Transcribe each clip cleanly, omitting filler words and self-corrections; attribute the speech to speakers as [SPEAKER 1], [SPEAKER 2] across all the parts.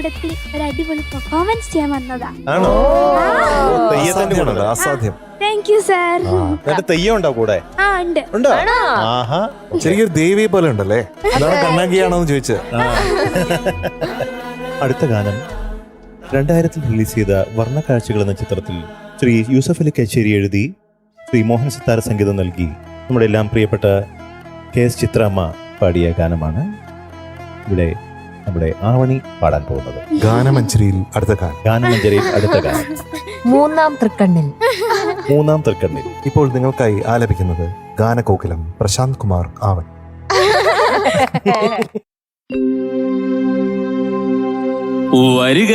[SPEAKER 1] കൂടത്തിൽ ഒരു അടിപൊളി പെർഫോമൻസ് ചെയ്യാൻ വന്നതാ.
[SPEAKER 2] ആണോ? തെയ്യത്തിന്റെ കൂടെ അസാധ്യം.
[SPEAKER 1] Thank you sir.
[SPEAKER 2] തെയ്യം ഉണ്ടോ കൂടെ?
[SPEAKER 1] ആ ഉണ്ട്.
[SPEAKER 2] ഉണ്ടോ? ആഹാ,
[SPEAKER 3] ശരിക്കും ദേവിയെ പോലെ ഉണ്ടല്ലേ? അതാണ് കണ്ണാങ്കിയാണോന്ന് ചോദിച്ചത്.
[SPEAKER 2] അടുത്ത ഗാനം 2000 റിലീസ് ചെയ്ത വർണ്ണക്കാഴ്ചകൾ എന്ന ചിത്രത്തിൽ ശ്രീ യൂസഫ് അലി കച്ചേരി എഴുതി ശ്രീ മോഹൻ സിത്താര സംഗീതം നൽകി നമ്മുടെ എല്ലാം പ്രിയപ്പെട്ട KS ചിത്രമ്മ പാടിയ ഗാനമാണ് ഇവിടെ നമ്മുടെ ആവണി പാടാൻ പോകുന്നത്.
[SPEAKER 3] ഗാനമഞ്ജരിയിൽ അടുത്ത ഗാനം.
[SPEAKER 2] ഗാനമഞ്ജരിയിൽ അടുത്ത ഗാനം
[SPEAKER 4] മൂന്നാം തൃക്കണ്ണിൽ.
[SPEAKER 2] മൂന്നാം തൃക്കണ്ണിൽ.
[SPEAKER 3] ഇപ്പോൾ നിങ്ങൾക്കായി ആലപിക്കുന്നത് ഗാനകോകിലം പ്രശാന്ത് കുമാർ ആവൻ.
[SPEAKER 5] വരിക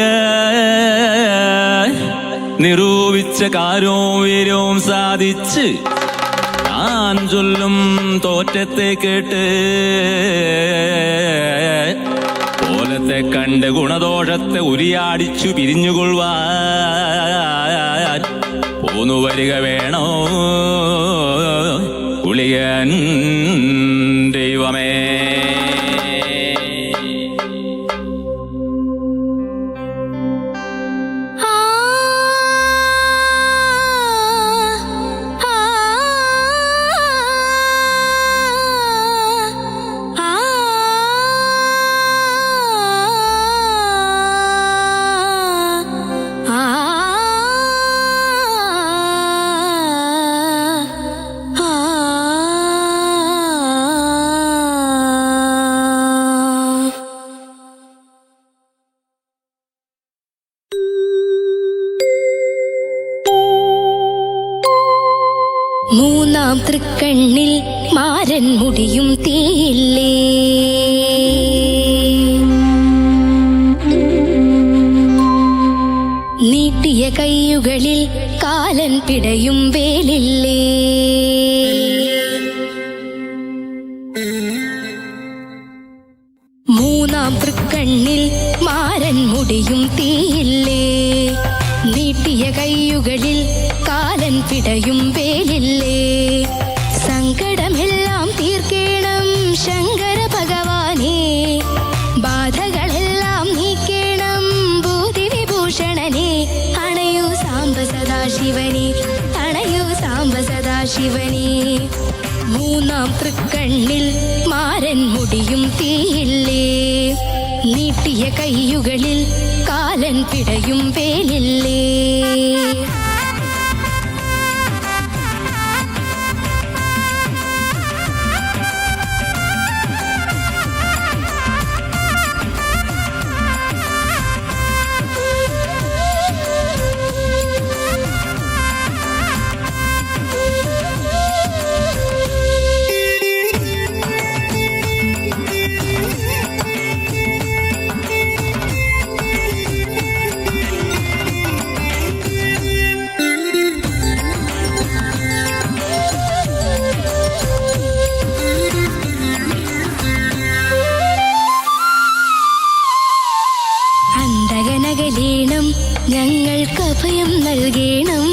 [SPEAKER 5] നിരൂപിച്ച കാര്യവും വീര്യവും സാധിച്ച് ഞാൻ ചൊല്ലും തോറ്റത്തെ കേട്ട് കോലത്തെ കണ്ട് ഗുണദോഷത്തെ ഉരിയാടിച്ചു പിരിഞ്ഞുകൊള്ളുവാൻ പോന്നു വരിക വേണോ ഗുളികൻ ദൈവമേ.
[SPEAKER 6] മൂന്നാം തൃക്കണ്ണിൽ മാരൻ മുടിയും തീയില്ലേ, നീട്ടിയ കൈയുകളിൽ കാലൻ പിടയും വേലില്ലേ, മൂന്നാം തൃക്കണ്ണിൽ മാരൻ മുടിയും തീയില്ലേ, നീട്ടിയ കൈയുകളിൽ കാലൻ പിടയും വേലില്ലേ, സങ്കടമെല്ലാം തീർക്കേണം ശങ്കര ഭഗവാനേ, ബാധകളെല്ലാം നീക്കേണം ഭൂതി വിഭൂഷണനെ, അണയൂ സാംബ സദാശിവനെ, അണയൂ സാംബ സദാശിവനെ. മൂന്നാം തൃക്കണ്ണിൽ മാരൻ മുടിയും തീയില്ലേ, നീട്ടിയ കൈയുകളിൽ കാലൻ പിടയും വേലില്ലേ. ഞങ്ങൾക്ക് അഭയം നൽകേണം,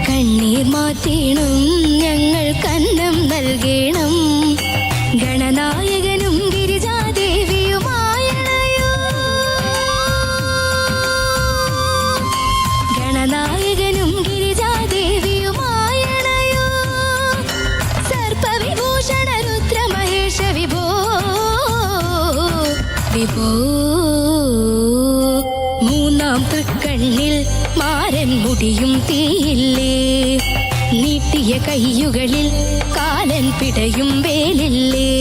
[SPEAKER 6] കണ്ണീർ മാറ്റേണം, ഞങ്ങൾക്ക് അന്നം നൽകേണം, ഗണനായകനും ഗിരിജാദേവിയുമായണയോ, ഗണനായകനും ഗിരിജാദേവിയുമായണയോ, സർപ്പവിഭൂഷണ രുദ്രമഹേശ വിഭോ വിഭോ. മൂന്നാം തൃക്കണ്ണിൽ മാരൻ മുടിയും തീയില്ലേ, നീട്ടിയ കൈയുകളിൽ കാലൻ പിടയും വേലില്ലേ.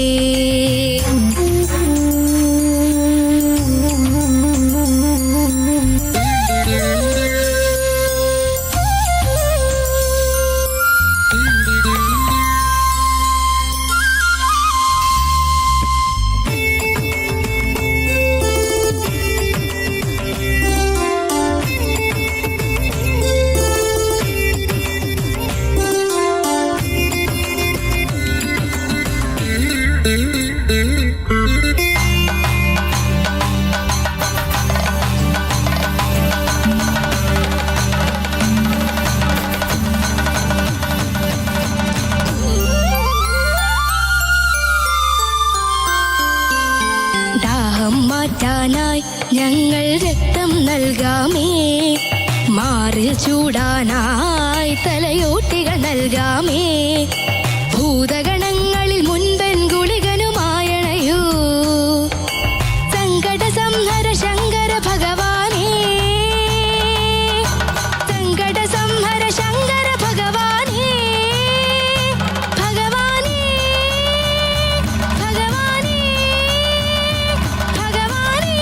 [SPEAKER 6] ചൂടാനായി ഞങ്ങൾ രക്തം നൽകാമേ, മാറിൽ ചൂടാനായി തലയോട്ടികൾ നൽകാമേ, ഭൂതഗണങ്ങളിൽ മുൻപൻ ഗുളികനുമായണയൂ, സങ്കട സംഹര ശങ്കര ഭഗവാനേ, സങ്കട സംഹര ശങ്കര ഭഗവാനേ, ഭഗവാനേ, ഭഗവാനേ, ഭഗവാനേ.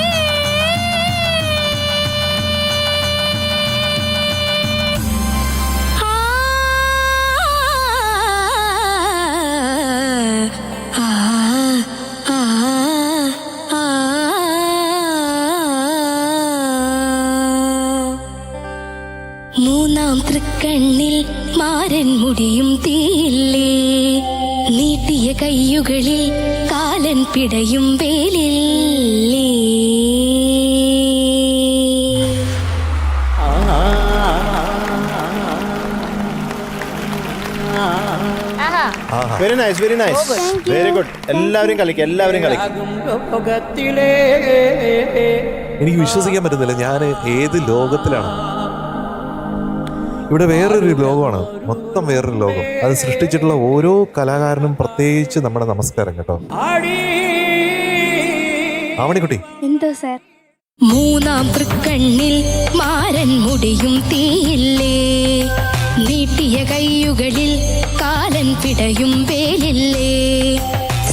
[SPEAKER 6] മൂന്നാം തൃക്കണ്ണിൽ മാരൻ മുടിയും തീയില്ലേ, നീട്ടിയ കയ്യുകളിൽ കാലൻ പിടയും വേലില്ലേ.
[SPEAKER 2] Very nice, very nice, very good. എല്ലാവരും കളിക്കും, എല്ലാവരും കളിക്കും.
[SPEAKER 3] എനിക്ക് വിശ്വസിക്കാൻ പറ്റുന്നില്ല, ഞാൻ ഏത് ലോകത്തിലാണ്. ഇവിടെ വേറൊരു ലോകമാണ്, മൊത്തം വേറൊരു ലോകം. അത് സൃഷ്ടിച്ചിട്ടുള്ള ഓരോ കലാകാരനും പ്രത്യേകിച്ച് നമ്മുടെ നമസ്കാരം കേട്ടോ. ആവണിക്കുട്ടി,
[SPEAKER 1] എന്തോ സാർ?
[SPEAKER 6] മൂന്നാം തൃക്കണ്ണിൽ മാരൻ മുടിയും തീയില്ലേ, നീട്ടിയ കയ്യുകളിൽ കാലൻ പിടയും വേലില്ലേ,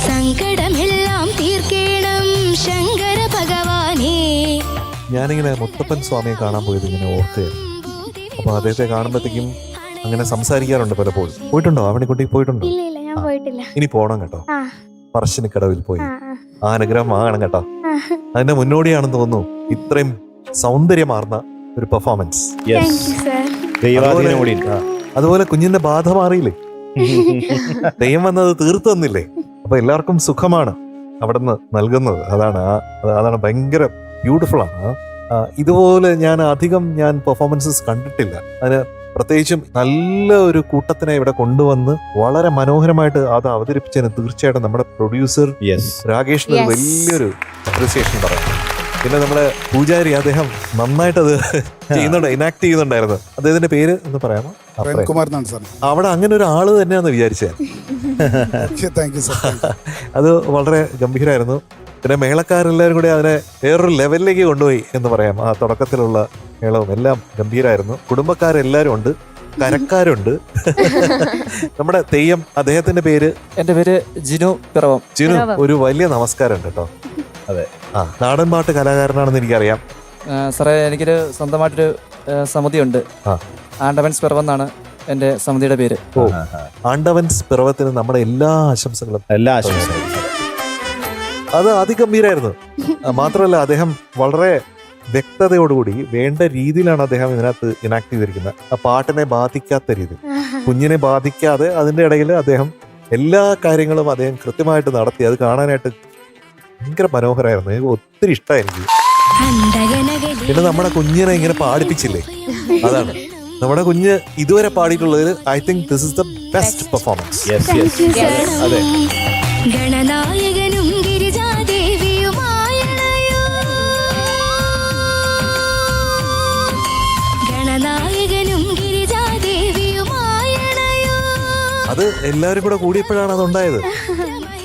[SPEAKER 6] സങ്കടമെല്ലാം തീർക്കേണം ശങ്കര ഭഗവാനേ.
[SPEAKER 3] ഞാനിങ്ങനെ മുത്തപ്പൻ സ്വാമിയെ കാണാൻ പോയത് ഇങ്ങനെ ഓർക്കുകയായിരുന്നു. അപ്പൊ അദ്ദേഹത്തെ കാണുമ്പോഴത്തേക്കും അങ്ങനെ സംസാരിക്കാറുണ്ട് പലപ്പോഴും. പോയിട്ടുണ്ടോ ആവണിക്കുട്ടി? പോയിട്ടുണ്ടോ?
[SPEAKER 1] ഇല്ല ഇല്ല, ഞാൻ പോയിട്ടില്ല.
[SPEAKER 3] ഇനി പോണം കേട്ടോ.
[SPEAKER 1] ആ
[SPEAKER 3] പറശ്ശിനിക്കടവിൽ പോയി
[SPEAKER 1] ആ
[SPEAKER 3] ആ അനുഗ്രഹം വാങ്ങണം കേട്ടോ.
[SPEAKER 1] ആ.
[SPEAKER 3] അതിന്റെ മുന്നോടിയാണെന്ന് തോന്നുന്നു ഇത്രയും സൗന്ദര്യമാർന്ന ഒരു പെർഫോമൻസ്.
[SPEAKER 1] Thank you sir.
[SPEAKER 2] ദൈവാധീനം കൂടി ഉണ്ട്.
[SPEAKER 3] അതുപോലെ കുഞ്ഞിന്റെ ബാധ മാറിയില്ലേ, തെയ്യം വന്നത് തീർത്തു തന്നില്ലേ. അപ്പൊ എല്ലാവർക്കും സുഖമാണ് അവിടുന്ന് നൽകുന്നത്. അതാണ് ഭയങ്കര ബ്യൂട്ടിഫുൾ ആണ്. ഇതുപോലെ ഞാൻ പെർഫോമൻസസ് കണ്ടിട്ടില്ല. അതിന് പ്രത്യേകിച്ചും നല്ല ഒരു കൂട്ടത്തിനെ ഇവിടെ കൊണ്ടുവന്ന് വളരെ മനോഹരമായിട്ട് അത് അവതരിപ്പിച്ചതിന് തീർച്ചയായിട്ടും നമ്മുടെ പ്രൊഡ്യൂസർ രാകേഷിന്
[SPEAKER 4] Yes.
[SPEAKER 3] വലിയൊരു അപ്രിസിയേഷൻ പറയാം. പിന്നെ നമ്മുടെ പൂജാരി, അദ്ദേഹം നന്നായിട്ടത് ചെയ്യുന്നുണ്ട്, ഇനാക്ട് ചെയ്യുന്നുണ്ടായിരുന്നു. അദ്ദേഹത്തിന്റെ പേര് എന്ന് പറയാമോ?
[SPEAKER 7] പ്രേംകുമാർ എന്നാണ് സാർ.
[SPEAKER 3] അവിടെ അങ്ങനെ ഒരു ആള് തന്നെയാന്ന് വിചാരിച്ചത്.
[SPEAKER 7] Thank you sir.
[SPEAKER 3] അത് വളരെ ഗംഭീരമായിരുന്നു. പിന്നെ മേളക്കാരെല്ലാവരും കൂടി അതിനെ വേറൊരു ലെവലിലേക്ക് കൊണ്ടുപോയി എന്ന് പറയാം. ആ തുടക്കത്തിലുള്ള മേളവും എല്ലാം ഗംഭീരമായിരുന്നു. കുടുംബക്കാരെല്ലാവരും ഉണ്ട്, കരക്കാരുണ്ട്. നമ്മുടെ തെയ്യം, അദ്ദേഹത്തിന്റെ പേര്?
[SPEAKER 8] എൻ്റെ പേര് ജിനു പിറവം.
[SPEAKER 3] ജിനു, ഒരു വലിയ നമസ്കാരം ഉണ്ട് കേട്ടോ.
[SPEAKER 2] അതെ,
[SPEAKER 3] നാടൻ പാട്ട് കലാകാരനാണെന്ന് എനിക്കറിയാം.
[SPEAKER 8] സാറേ, എനിക്കൊരു സ്വന്തമായിട്ടൊരു സമിതിയുണ്ട്.
[SPEAKER 3] ആ.
[SPEAKER 8] ആൻഡവൻസ് പിറവം എന്നാണ് എൻ്റെ സമിതിയുടെ പേര്.
[SPEAKER 3] ഓ, ആണ്ടവൻസ് പിറവത്തിന് നമ്മുടെ എല്ലാ ആശംസകളും.
[SPEAKER 2] എല്ലാ ആശംസകളും.
[SPEAKER 3] അത് അതിഗംഭീരായിരുന്നു. മാത്രമല്ല അദ്ദേഹം വളരെ വ്യക്തതയോടുകൂടി വേണ്ട രീതിയിലാണ് അദ്ദേഹം ഇതിനകത്ത് ഇനാക്ട് ചെയ്തിരിക്കുന്നത്. ആ പാട്ടിനെ ബാധിക്കാത്ത രീതി, കുഞ്ഞിനെ ബാധിക്കാതെ അതിൻ്റെ ഇടയിൽ അദ്ദേഹം എല്ലാ കാര്യങ്ങളും അദ്ദേഹം കൃത്യമായിട്ട് നടത്തി. അത് കാണാനായിട്ട് ഭയങ്കര മനോഹരമായിരുന്നു. എനിക്ക് ഒത്തിരി ഇഷ്ടമായി എനിക്ക്. പിന്നെ നമ്മുടെ കുഞ്ഞിനെ ഇങ്ങനെ പാടിപ്പിച്ചില്ലേ, അതാണ് നമ്മുടെ കുഞ്ഞ് ഇതുവരെ പാടിയിട്ടുള്ളതിൽ I think this is the best performance.
[SPEAKER 2] അതെ,
[SPEAKER 6] ഗണനായകനും ഗിരിജാദേവിയുമായണയോ, ഗണനായകനും ഗിരിജാദേവിയുമായണയോ.
[SPEAKER 3] അത് എല്ലാവരും കൂടെ കൂടിയപ്പോഴാണ് അതുണ്ടായത്.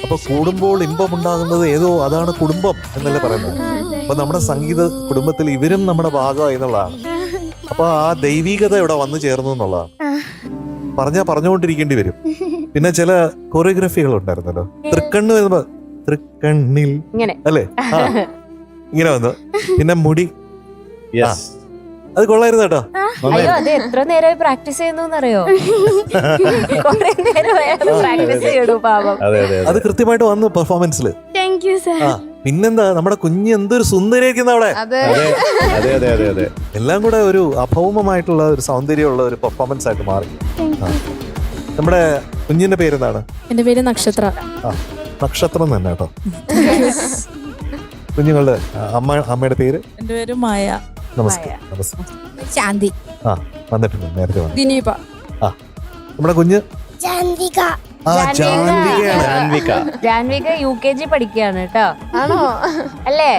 [SPEAKER 3] അപ്പൊ കൂടുമ്പോൾ ഇമ്പം ഉണ്ടാകുന്നത് ഏതോ അതാണ് കുടുംബം എന്നല്ലേ പറയുന്നത്. അപ്പൊ നമ്മുടെ സംഗീത കുടുംബത്തിൽ ഇവരും നമ്മുടെ ഭാഗമായി എന്നുള്ളതാണ്. അപ്പൊ ആ ദൈവികത ഇവിടെ വന്നു ചേർന്നു എന്നുള്ളതാണ്. പറഞ്ഞുകൊണ്ടിരിക്കേണ്ടി വരും. പിന്നെ ചില കൊറിയോഗ്രഫികൾ ഉണ്ടായിരുന്നല്ലോ. തൃക്കണ്ണ് വരുമ്പോ തൃക്കണ്ണിൽ അല്ലേ, ഇങ്ങനെ വന്നു. പിന്നെ മുടി, അത് കൊള്ളായിരുന്നു കേട്ടോ.
[SPEAKER 4] അയ്യോ, അത് എത്ര നേരമായി പ്രാക്ടീസ് ചെയ്യുന്നറിയോ? കൊറേ നേരമായിരുന്നു പ്രാക്ടീസ് ചെയ്യണു പാവം.
[SPEAKER 3] അത് കൃത്യമായിട്ട് വന്നു പെർഫോമൻസിൽ.
[SPEAKER 1] Thank you sir.
[SPEAKER 3] പിന്നെന്താ, നമ്മുടെ കുഞ്ഞ് എന്തൊരു സുന്ദരിയായിരിക്കുന്ന അവിടെ. എല്ലാം കൂടെ ഒരു അഭൗമമായിട്ടുള്ള ഒരു സൗന്ദര്യമുള്ള ഒരു പെർഫോമൻസ് ആയിട്ട് മാറി. നമ്മുടെ കുഞ്ഞിന്റെ പേരെന്താണ്?
[SPEAKER 9] എന്റെ പേര് നക്ഷത്ര.
[SPEAKER 3] നക്ഷത്രം തന്നെ കേട്ടോ. കുഞ്ഞുങ്ങളുടെ അമ്മയുടെ പേര്?
[SPEAKER 9] എന്റെ പേര് മായ.
[SPEAKER 3] നമസ്കാരം.
[SPEAKER 9] ശാന്തി.
[SPEAKER 3] വന്നിട്ടുണ്ട്, നേരത്തെ വന്നു.
[SPEAKER 9] ദിനീപ.
[SPEAKER 3] നമ്മുടെ കുഞ്ഞ്
[SPEAKER 1] ജാൻവിക.
[SPEAKER 4] ജാൻവിക UKG പഠിക്കുകയാണ് കേട്ടോ.
[SPEAKER 9] ആണോ?
[SPEAKER 4] അല്ലേ?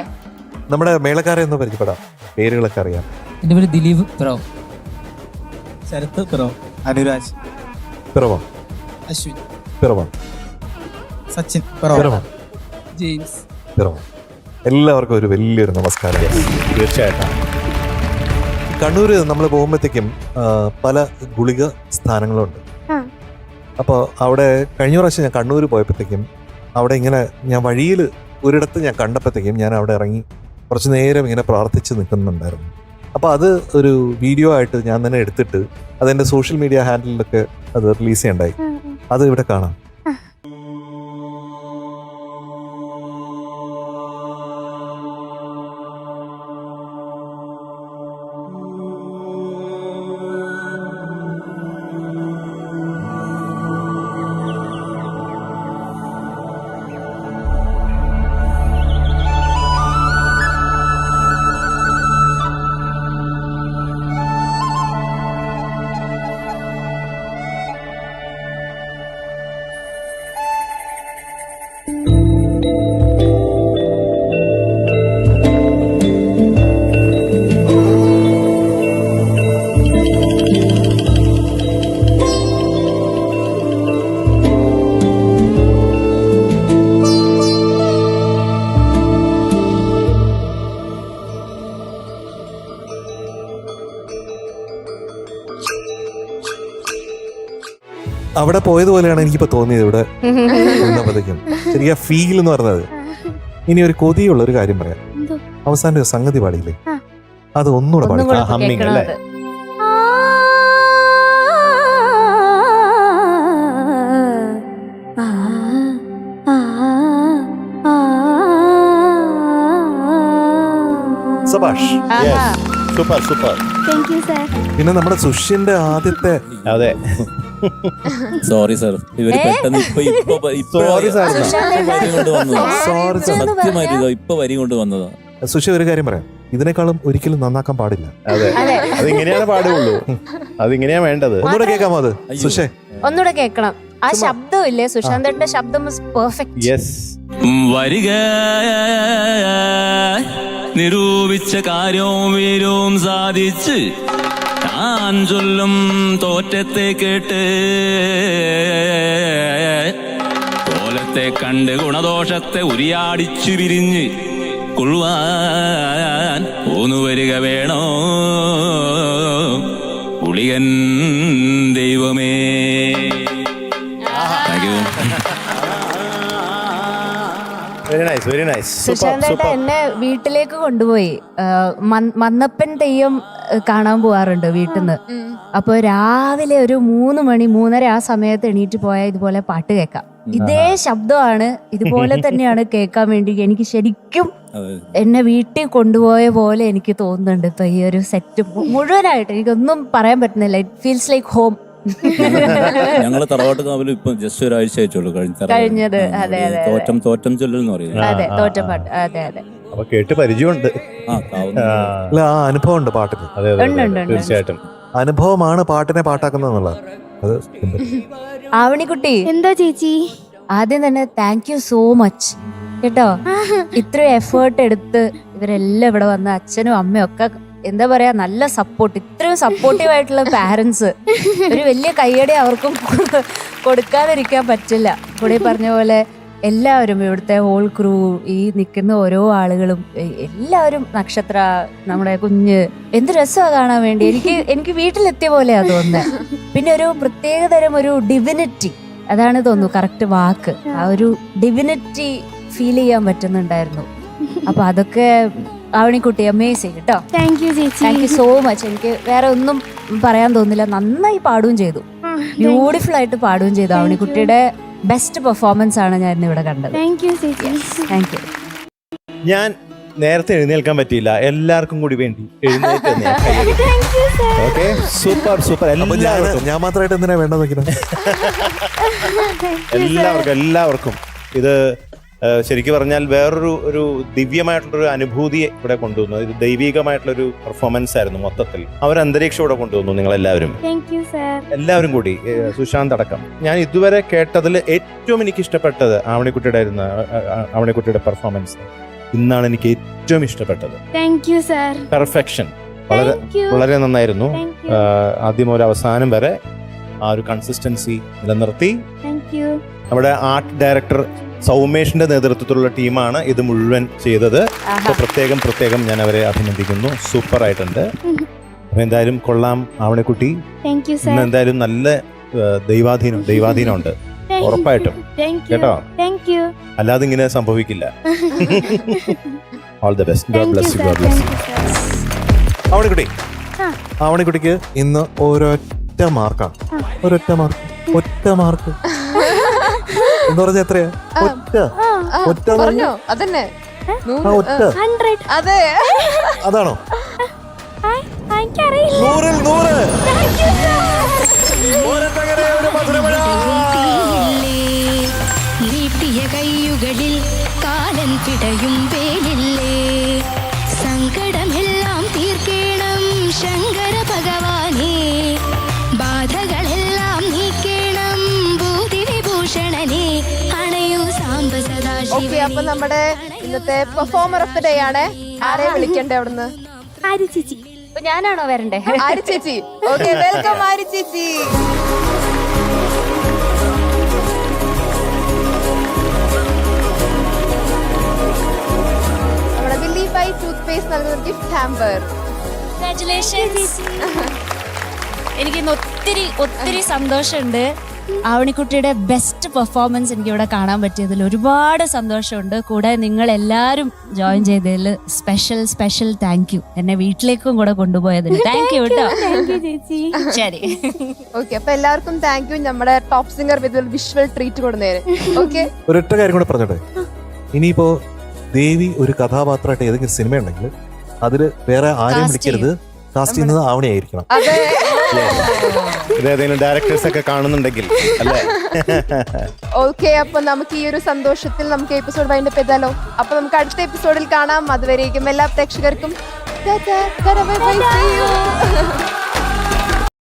[SPEAKER 3] നമ്മുടെ മേളക്കാരെ ഒന്ന് പരിചയപ്പെടാം, പേരുകളൊക്കെ അറിയാം.
[SPEAKER 10] എൻ്റെ പേര് ദിലീപ് പിറവം, ശരത് പിറവം, അനുരാജ്
[SPEAKER 3] പിറവം,
[SPEAKER 10] അശ്വിൻ
[SPEAKER 3] പിറവം,
[SPEAKER 10] സച്ചിൻ പിറവം,
[SPEAKER 3] പിറവം,
[SPEAKER 10] ജെയിംസ്
[SPEAKER 3] പിറവം. എല്ലാവർക്കും ഒരു വലിയൊരു നമസ്കാരം.
[SPEAKER 2] തീർച്ചയായിട്ടും.
[SPEAKER 3] കണ്ണൂർ നമ്മൾ പോകുമ്പോഴത്തേക്കും പല ഗുളിക സ്ഥാനങ്ങളുണ്ട്.
[SPEAKER 1] ആ.
[SPEAKER 3] അപ്പോൾ അവിടെ കഴിഞ്ഞ പ്രാവശ്യം ഞാൻ കണ്ണൂർ പോയപ്പോഴത്തേക്കും അവിടെ ഇങ്ങനെ ഞാൻ വഴിയിൽ ഒരിടത്ത് ഞാൻ കണ്ടപ്പോഴത്തേക്കും ഞാൻ അവിടെ ഇറങ്ങി കുറച്ച് നേരം ഇങ്ങനെ പ്രാർത്ഥിച്ച് നിൽക്കുന്നുണ്ടായിരുന്നു. അപ്പോൾ അത് ഒരു വീഡിയോ ആയിട്ട് ഞാൻ തന്നെ എടുത്തിട്ട് അതെൻ്റെ സോഷ്യൽ മീഡിയ ഹാൻഡിലൊക്കെ അത് റിലീസ് ചെയ്യണ്ടായി. അത് ഇവിടെ കാണാം. അവിടെ പോയതുപോലെയാണ് എനിക്കിപ്പോൾ തോന്നിയത് ഇവിടെ ഇരുന്നപ്പോഴത്തേക്കും. ശരിക്കും ആ ഫീൽ എന്ന് പറഞ്ഞത്. ഇനി ഒരു കൊതിയുള്ള ഒരു കാര്യം പറയാം. അവസാനം ഒരു സംഗതി പാടിയില്ലേ, അത് ഒന്നുകൂടെ പാടി.
[SPEAKER 2] ഹമ്മിങ് അല്ലേ?
[SPEAKER 3] സബാഷ്.
[SPEAKER 2] Super super.
[SPEAKER 1] Thank you sir.
[SPEAKER 3] പിന്നെ നമ്മുടെ സുഷ്യന്റെ ആദ്യത്തെ
[SPEAKER 2] അതെ.
[SPEAKER 5] സോറി സാർ, ഇവര് പെട്ടെന്ന്
[SPEAKER 2] Sorry sir.
[SPEAKER 5] വരി കൊണ്ട് വന്നതാ.
[SPEAKER 3] Sorry sir.
[SPEAKER 5] സത്യമായിട്ട് ഇപ്പൊ വരി കൊണ്ട് വന്നതാ.
[SPEAKER 3] സുഷ്യ ഒരു കാര്യം പറയാം, ഇതിനേക്കാളും ഒരിക്കലും നന്നാക്കാൻ പാടില്ല.
[SPEAKER 2] അതെ, അതിങ്ങനെയാണ് പാടുള്ളൂ. അതിങ്ങനെയാ വേണ്ടത്.
[SPEAKER 3] ഒന്നുകൂടെ കേൾക്കാമോ അത് സുഷേ?
[SPEAKER 4] ഒന്നുകൂടെ കേൾക്കണം. ആ ശബ്ദം ഇല്ലേ, സുശാന്തന്റെ ശബ്ദം പെർഫെക്റ്റ്.
[SPEAKER 2] യെസ്.
[SPEAKER 5] വരിക നിരൂപിച്ച കാര്യവും വീരവും സാധിച്ച് താൻ ചൊല്ലും തോറ്റത്തെ കേട്ട് കോലത്തെ കണ്ട് ഗുണദോഷത്തെ ഉരിയാടിച്ചു പിരിഞ്ഞ് കൊള്ളുവാൻ പോന്നു വരിക വേണോ പുളിയൻ ദൈവമേ. Thank you.
[SPEAKER 2] Very nice, very nice.
[SPEAKER 4] സുശാന്തേട്ട എന്നെ വീട്ടിലേക്ക് കൊണ്ടുപോയി. മന്നപ്പൻ തെയ്യം കാണാൻ പോവാറുണ്ട് വീട്ടിൽ നിന്ന്. അപ്പൊ രാവിലെ ഒരു 3 മണി 3:30 ആ സമയത്ത് എണീറ്റ് പോയാൽ ഇതുപോലെ പാട്ട് കേൾക്കാം. ഇതേ ശബ്ദമാണ്, ഇതുപോലെ തന്നെയാണ് കേൾക്കാൻ വേണ്ടി. എനിക്ക് ശരിക്കും എന്നെ വീട്ടിൽ കൊണ്ടുപോയ പോലെ എനിക്ക് തോന്നുന്നുണ്ട് ഇപ്പൊ ഈ ഒരു സെറ്റ് മുഴുവനായിട്ട്. എനിക്കൊന്നും പറയാൻ പറ്റുന്നില്ല. It feels like home.
[SPEAKER 5] ഞങ്ങള് തറവാട്ട് കാവിലും ഇപ്പൊ ജസ്റ്റ് ഒരാഴ്ച ആയിട്ടുള്ളൂ
[SPEAKER 4] കഴിഞ്ഞത്. അതെ അതെ,
[SPEAKER 5] തോറ്റം ചൊല്ലൽ എന്ന് പറയുന്നത്.
[SPEAKER 4] അതെ, തോറ്റപ്പാട്ട്. അതെ അതെ.
[SPEAKER 2] അപ്പൊ കേട്ട് പരിചയമുണ്ട്.
[SPEAKER 3] അല്ല, ആ അനുഭവം ഉണ്ട് പാട്ടിന്.
[SPEAKER 2] അതെ, തീർച്ചയായിട്ടും.
[SPEAKER 3] അനുഭവമാണ് പാട്ടിനെ പാട്ടാക്കുന്നത്. അത്
[SPEAKER 4] ആവണിക്കുട്ടി,
[SPEAKER 1] എന്താ ചേച്ചി?
[SPEAKER 4] ആദ്യം തന്നെ താങ്ക് യു സോ മച്ച് കേട്ടോ. ഇത്രയും എഫേർട്ട് എടുത്ത് ഇവരെല്ലാം ഇവിടെ വന്ന് അച്ഛനും അമ്മയും ഒക്കെ എന്താ പറയാ, നല്ല സപ്പോർട്ട്. ഇത്രയും സപ്പോർട്ടീവ് ആയിട്ടുള്ള പാരന്റ്സ്, ഒരു വലിയ കയ്യടി അവർക്കും കൊടുക്കാതിരിക്കാൻ പറ്റില്ല. കൂടെ പറഞ്ഞ പോലെ എല്ലാവരും, ഇവിടുത്തെ ഹോൾ ക്രൂ, ഈ നിൽക്കുന്ന ഓരോ ആളുകളും എല്ലാവരും, നക്ഷത്ര, നമ്മുടെ കുഞ്ഞ്, എന്ത് രസമാണ് കാണാൻ വേണ്ടി. എനിക്ക് വീട്ടിലെത്തിയ പോലെയാ തോന്നുന്നത്. പിന്നെ ഒരു പ്രത്യേകതരം ഒരു ഡിവിനിറ്റി, അതാണ് തോന്നുന്നു കറക്റ്റ് വാക്ക്. ആ ഒരു ഡിവിനിറ്റി ഫീൽ ചെയ്യാൻ പറ്റുന്നുണ്ടായിരുന്നു. അപ്പൊ അതൊക്കെ ആവണിക്കുട്ടി അമേസിങ് കേട്ടോ.
[SPEAKER 1] താങ്ക് യു ചേച്ചി.
[SPEAKER 4] Thank you so much. എനിക്ക് വേറെ ഒന്നും പറയാൻ തോന്നില്ല. നന്നായി പാടുകയും ചെയ്തു, ബ്യൂട്ടിഫുൾ ആയിട്ട് പാടുകയും ചെയ്തു. ആവണിക്കുട്ടിയുടെ ബെസ്റ്റ് പെർഫോമൻസ് ആണ് ഞാൻ ഇന്ന് ഇവിടെ കണ്ടത്.
[SPEAKER 1] താങ്ക് യു ചേച്ചി.
[SPEAKER 4] Thank you.
[SPEAKER 2] ഞാൻ നേരത്തെ എഴുന്നേൽക്കാൻ പറ്റിയില്ല, എല്ലാവർക്കും കൂടി വേണ്ടി എഴുന്നേറ്റ്. Okay, super super.
[SPEAKER 3] ഞാൻ മാത്രമായിട്ട് എന്തിനാ വേണ്ടെന്ന് വെക്കുന്നത്?
[SPEAKER 2] എല്ലാവർക്കും ഇത് ശരിക്കും പറഞ്ഞാൽ വേറൊരു ദിവ്യമായിട്ടുള്ളൊരു അനുഭൂതിയെ ഇവിടെ കൊണ്ടുവന്നു. ഇത് ദൈവികമായിട്ടുള്ളൊരു പെർഫോമൻസ് ആയിരുന്നു മൊത്തത്തിൽ. അന്തരീക്ഷം ഇവിടെ കൊണ്ടുവന്നു നിങ്ങളെല്ലാവരും. എല്ലാവരും കൂടി, സുശാന്ത് അടക്കം. ഞാൻ ഇതുവരെ കേട്ടതിൽ ഏറ്റവും എനിക്ക് ഇഷ്ടപ്പെട്ടത് ആവണിക്കുട്ടിയുടെ പെർഫോമൻസ്. ഇന്നാണ് എനിക്ക് ഏറ്റവും ഇഷ്ടപ്പെട്ടത്.
[SPEAKER 1] Thank you sir.
[SPEAKER 2] പെർഫെക്ഷൻ. വളരെ വളരെ നന്നായിരുന്നു. ആദ്യം ഒരു അവസാനം വരെ ആ ഒരു കൺസിസ്റ്റൻസി നിലനിർത്തി. നമ്മുടെ ആർട്ട് ഡയറക്ടർ സൗമേഷിന്റെ നേതൃത്വത്തിലുള്ള ടീമാണ് ഇത് മുഴുവൻ ചെയ്തത്. അപ്പൊ പ്രത്യേകം ഞാൻ അവരെ അഭിനന്ദിക്കുന്നു. സൂപ്പർ ആയിട്ടുണ്ട്. അപ്പൊ എന്തായാലും കൊള്ളാം ആവണിക്കുട്ടി. ഇന്ന് എന്തായാലും നല്ല ദൈവാധീനം ഉണ്ട് ഉറപ്പായിട്ടും കേട്ടോ. അല്ലാതെ ഇങ്ങനെ സംഭവിക്കില്ല. All the best. God bless you. God bless you.
[SPEAKER 3] ആവണിക്കുട്ടിക്ക് ഇന്ന് ഒരൊറ്റ മാർക്കാണ്. ഒറ്റ മാർക്ക് എന്ന് പറഞ്ഞാൽ എത്രയാ? ഒറ്റ
[SPEAKER 9] അതന്നെ
[SPEAKER 3] ഒറ്റ.
[SPEAKER 9] അതെ,
[SPEAKER 3] അതാണോ? 100-ൽ 100.
[SPEAKER 6] നീട്ടിയ കൈയുകളിൽ കാലൻ പിടയും വേലില്ലേ, സങ്കടമെല്ലാം തീർക്കേണം ശങ്കര ഭഗവാനേ, ബാധകളെല്ലാം നീക്കേണം ഭൂതി വിഭൂഷണനെ, അണയൂ സാംബ സദാശിവ.
[SPEAKER 9] അപ്പൊ നമ്മുടെ ഇന്നത്തെ പെർഫോമർ ഓഫ് ദ ഡേ ആണ്. ആരെ വിളിക്കണ്ടേ അവിടുന്ന്?
[SPEAKER 1] ആര്യ ചേച്ചി.
[SPEAKER 4] ഞാനാണോ വരണ്ടേ?
[SPEAKER 9] ആര്യ ചേച്ചി. ഓക്കെ, വെൽക്കം ആര്യ ചേച്ചി. നമ്മുടെ വില്ലി ബൈ ടൂത്ത് പേസ്റ്റ് നൽകുന്ന ഗിഫ്റ്റ് ഹാമ്പർ.
[SPEAKER 4] എനിക്ക് ഇന്ന് ഒത്തിരി സന്തോഷമുണ്ട്. ആവണിക്കുട്ടിയുടെ ബെസ്റ്റ് പെർഫോമൻസ് എനിക്ക് ഇവിടെ കാണാൻ പറ്റിയതിൽ ഒരുപാട് സന്തോഷമുണ്ട്. കൂടെ നിങ്ങൾ എല്ലാവരും ജോയിൻ ചെയ്തതിൽ സ്പെഷ്യൽ താങ്ക് യു. എന്നെ വീട്ടിലേക്കും കൂടെ കൊണ്ടുപോയതിന് താങ്ക് യു കേട്ടോ. ശരി,
[SPEAKER 9] ഓക്കെ. അപ്പൊ എല്ലാവർക്കും താങ്ക് യു. നമ്മുടെ ടോപ്പ് സിംഗർ വിത്ത് വിഷ്വൽ ട്രീറ്റ് കൊടുന്നേര്. ഓക്കെ,
[SPEAKER 3] ഒരൊറ്റ കാര്യം കൂടെ പറഞ്ഞോട്ടെ. ഇനിയിപ്പോ ദേവി ഒരു കഥാപാത്രമായിട്ട് ഏതെങ്കിലും സിനിമ ഉണ്ടെങ്കിൽ അതില് വേറെ ആരെയും വിളിക്കരുത്. കാസ്റ്റ് ചെയ്യുന്നത് ആവണിയായിരിക്കണം.
[SPEAKER 2] ഇതേതെങ്കിലും ഡയറക്ടേഴ്സ് ഒക്കെ കാണുന്നുണ്ടെങ്കിൽ അല്ലേ?
[SPEAKER 9] ഓക്കെ, അപ്പൊ നമുക്ക് ഈ ഒരു സന്തോഷത്തിൽ നമുക്ക് എപ്പിസോഡ് വൈൻഡപ്പ് ചെയ്താലോ? അപ്പൊ നമുക്ക് അടുത്ത എപ്പിസോഡിൽ കാണാം. അതുവരേക്കും എല്ലാ പ്രേക്ഷകർക്കും